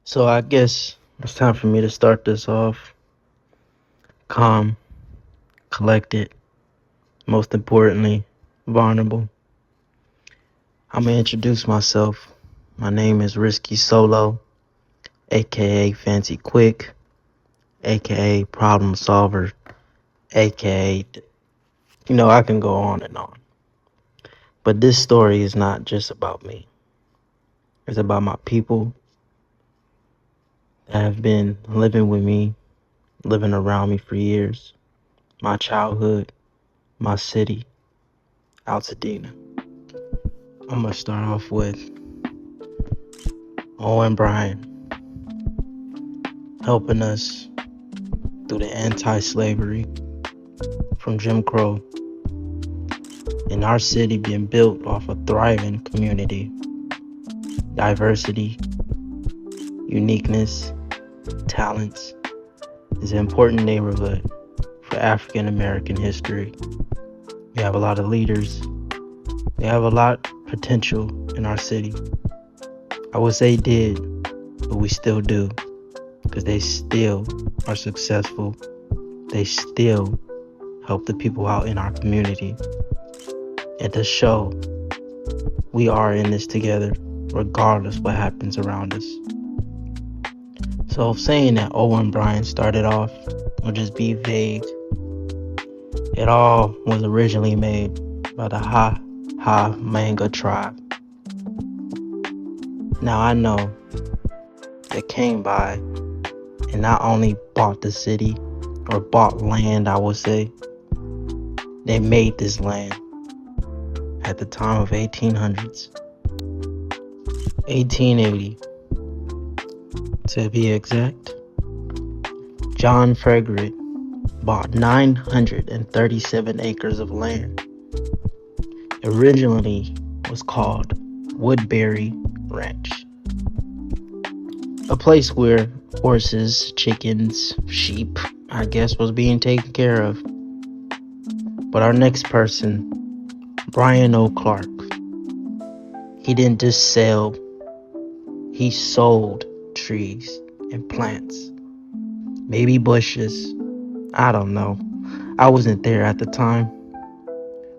So I guess it's time for me to start this off calm, collected, most importantly, vulnerable. I'm going to introduce myself. My name is Risky Solo, aka Fancy Quick, aka Problem Solver, aka, I can go on and on. But this story is not just about me. It's about my people that have been living with me, living around me for years. My childhood, my city, Altadena. I'm going to start off with Owen Bryan helping us through the anti-slavery from Jim Crow in our city being built off a thriving community, diversity, uniqueness, talents. Is an important neighborhood for African American history. We have a lot of leaders. We have a lot of potential in our city. I would say did, but we still do, because they still are successful. They still help the people out in our community. And to show we are in this together, regardless what happens around us. So saying that Owen Bryan started off will just be vague. It all was originally made by the Ha Manga tribe. Now I know they came by and not only bought the city or bought land, I would say, they made this land at the time of 1800s, 1880 to be exact. John Frederick bought 937 acres of land. Originally was called Woodbury Ranch, a place where horses, chickens, sheep, I guess, was being taken care of. But our next person, Brian O. Clark, he didn't just sell, he sold trees and plants, maybe bushes, I don't know. I wasn't there at the time.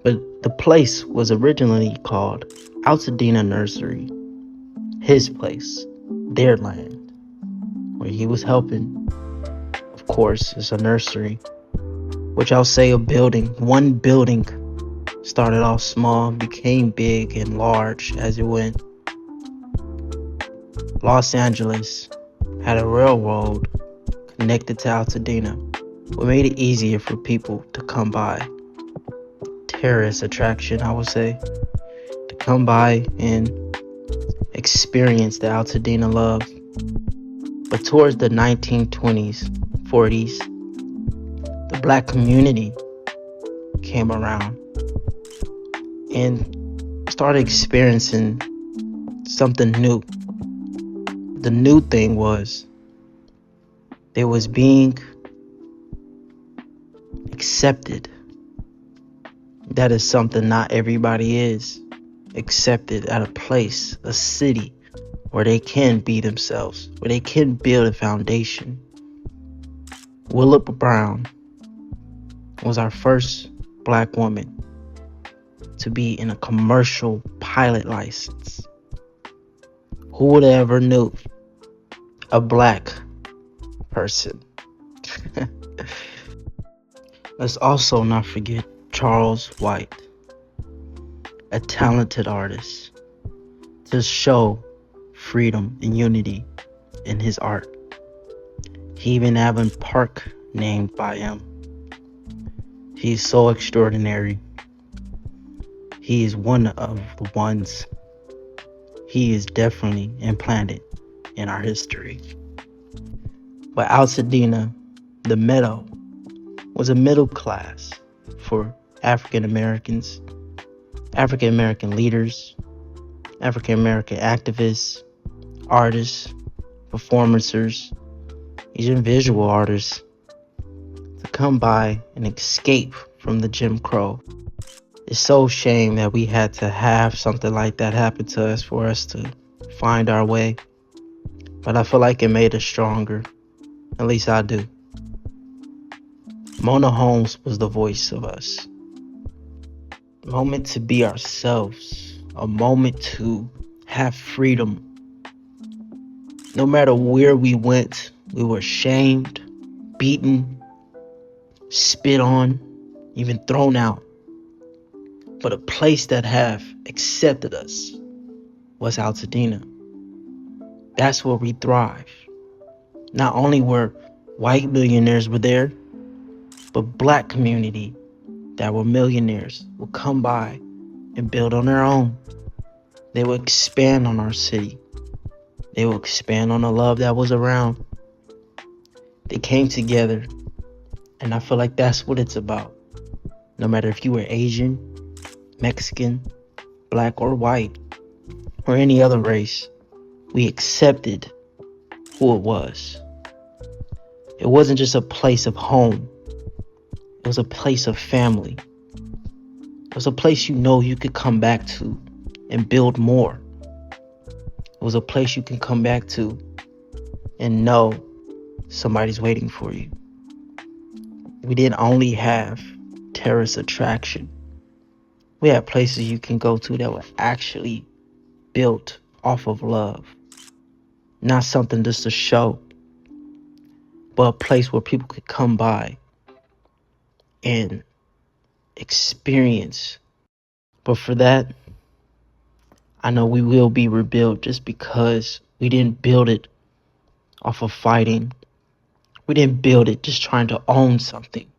But the place was originally called Altadena Nursery, his place, their land, where he was helping. Of course, it's a nursery, which I'll say one building started off small, became big and large as it went. Los Angeles had a railroad connected to Altadena, what made it easier for people to come by. Tourist attraction, I would say, to come by and experience the Altadena love. But towards the 1920s, 40s, the black community came around and started experiencing something new. The new thing was they was being accepted. That is something not everybody is accepted at a place, a city, where they can be themselves, where they can build a foundation. Willip Brown was our first black woman to be in a commercial pilot license. Who would have ever knew? A black person. Let's also not forget Charles White, a talented artist, to show freedom and unity in his art. He even have a park named by him. He's so extraordinary. He is one of the ones. He is definitely implanted in our history. But Altadena, the meadow, was a middle class for African Americans, African American leaders, African American activists, artists, performers, even visual artists, to come by and escape from the Jim Crow. It's so shame that we had to have something like that happen to us for us to find our way. But but I feel like it made us stronger. At least I do. Mona Holmes was the voice of us. A moment to be ourselves. A moment to have freedom. No matter where we went, we were shamed, beaten, spit on, even thrown out. But a place that have accepted us was Altadena. That's where we thrive. Not only were white millionaires were there, but black community that were millionaires would come by and build on their own. They would expand on our city. They would expand on the love that was around. They came together, and I feel like that's what it's about. No matter if you were Asian, Mexican, black or white, or any other race, we accepted who it was. It wasn't just a place of home. It was a place of family. It was a place you could come back to and build more. It was a place you can come back to and know somebody's waiting for you. We didn't only have tourist attraction. We had places you can go to that were actually built off of love. Not something just to show, but a place where people could come by and experience. But for that, I know we will be rebuilt, just because we didn't build it off of fighting. We didn't build it just trying to own something.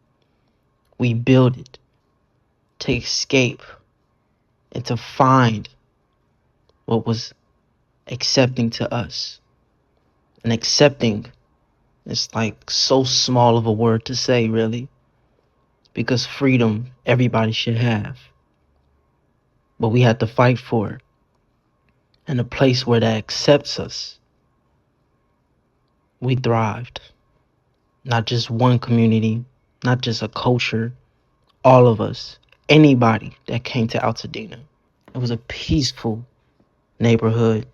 We built it to escape and to find what was accepting to us. And accepting is like so small of a word to say, really, because freedom everybody should have. But we had to fight for it. And a place where that accepts us, we thrived. Not just one community, not just a culture, all of us, anybody that came to Altadena. It was a peaceful neighborhood.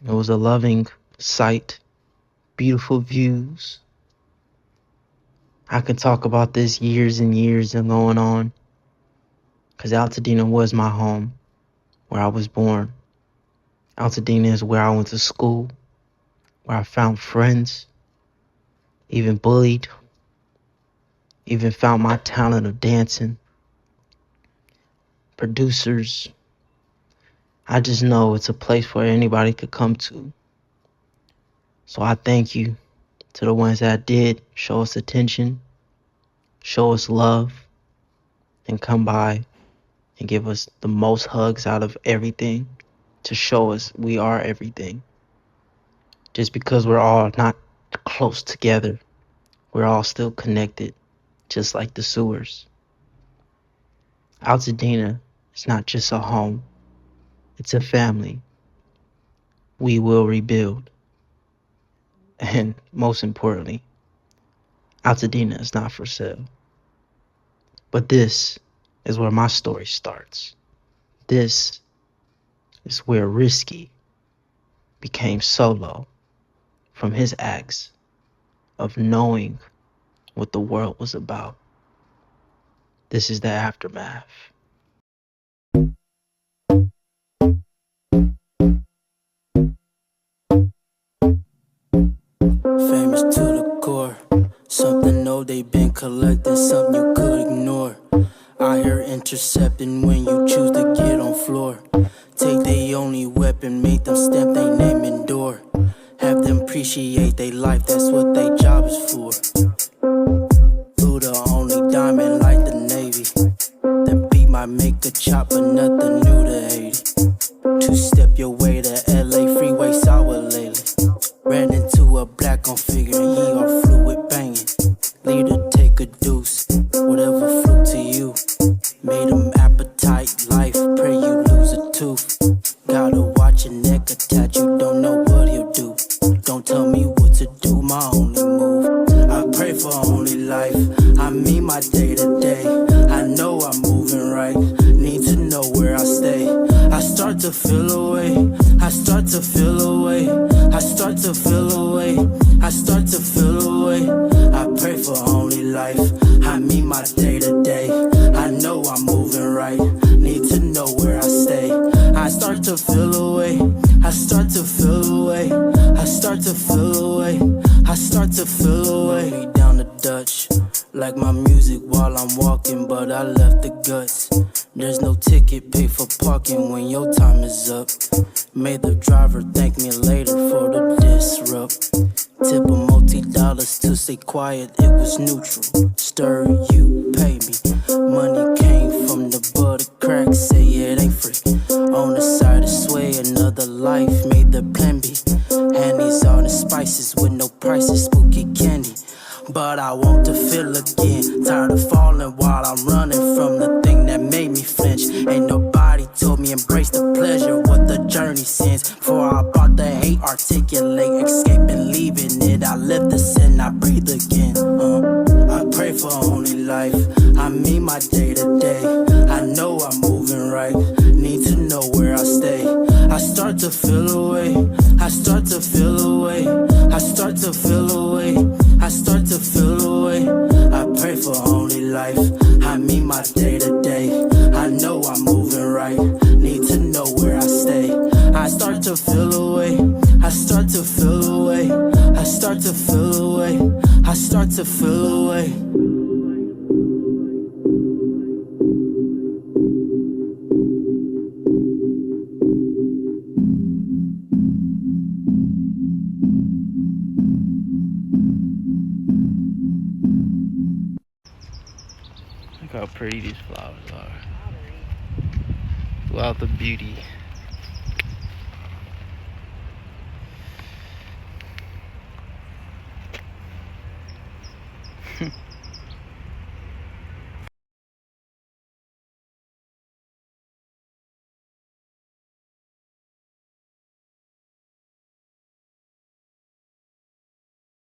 It was a loving sight, beautiful views. I could talk about this years and years and going on, because Altadena was my home, where I was born. Altadena is where I went to school, where I found friends, even bullied, even found my talent of dancing, producers. I just know it's a place where anybody could come to. So I thank you to the ones that did show us attention, show us love, and come by and give us the most hugs out of everything, to show us we are everything. Just because we're all not close together, we're all still connected, just like the sewers. Altadena is not just a home, it's a family. We will rebuild. And most importantly, Altadena is not for sale. But this is where my story starts. This is where Risky became solo from his acts of knowing what the world was about. This is the aftermath. Famous to the core. Something old they been collecting, something you could ignore. I hear intercepting when you choose to get on floor. Take they only weapon, make them stamp they name and door. Have them appreciate they life, that's what they job is for. Blue the only diamond like the Navy. That beat might make a chop, but nothing new to 80. Two-step your way to LA, freeway sour lately. Ran into a black on figure and he all fluid banging. Leader take a deuce, whatever flew to you. Made him appetite life, pray you lose a tooth. Gotta watch your neck attach, you don't know what he'll do. Don't tell me what to do, my only move. I pray for only life, I mean my day to day. I know I'm moving right, need to know where I stay. I start to feel away, I start to feel away, I start to to feel away. I start to feel away. I pray for only life. I mean my day to day. I know I'm moving right. Need to know where I stay. I start to feel away. I start to feel away. I start to feel away. I start to feel away. Me down the Dutch. Like my music while I'm walking, but I left the guts. There's no ticket, pay for parking when your time is up. Made the driver thank me later for the disrupt. Tip a multi-dollars to stay quiet, it was neutral. Stir, you pay me. Money came from the butter crack, say it ain't free. On the side of sway, another life made the plan B. Handies on the spices with no prices, spooky candy. But I want to feel again. Tired of falling while I'm running from the thing that made me flinch. Ain't nobody told me embrace the pleasure, what the journey sends. Before I brought the hate, articulate, escaping, leaving it. I live the sin, I breathe again. I pray for only life. I mean my day to day. I know I'm moving right. Need to know where I stay. I start to feel away. I start to feel away. I start to feel away. I start to feel away. I pray for only life. I mean my day to day. I know I'm moving right. Need to know where I stay. I start to feel away. I start to feel away. I start to feel away. I start to feel away. Look how pretty these flowers are. Wow, the beauty.